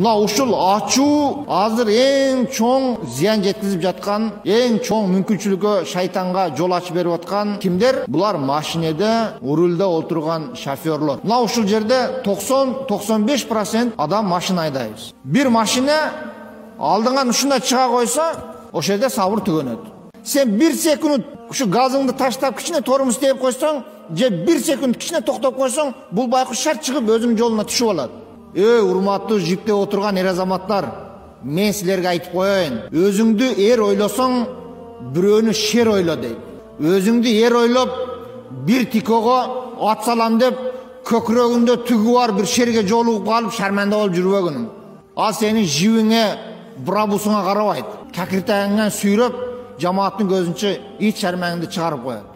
Мына ушул ачуу азыр эң чоң зыян жеткизип жаткан, эң чоң мүмкүнчүлүккө шайтанга жол ачып берип аткан кимдер? Булар машинеде, рулда отурган шофёрлор. Мына ушул жерде 90-95% адам машина айдайбыз. Бир машина алдыңан ушундай чыга койсо, ошол жерде сабыр түгөнөт. Сен 1 секунд ушу газыңды таштап кичине тормоз тээп койсоң, же 1 секунд кичине токтоп койсоң, бул байкуш шарт чыгып өзүнүн жолуна түшүп алат. Урматтуу жипте отурган эр азаматтар, мен силерге айтып коеюн. Өзүңдү эр ойлосоң, бирөөнү шер ойло дейт. Өзүңдү эр ойлоп, бир тикого ат салам деп, көкүрөгүндө түгү бар бир шерге жолугуп калып, шарманда болуп жүрбөгүнүң. Ал сенин жибиңе, брабусуңа карабайт. Какиртагыңан сүйрөп, жамааттын көзүнчө ит шармаңды чыгарып коет.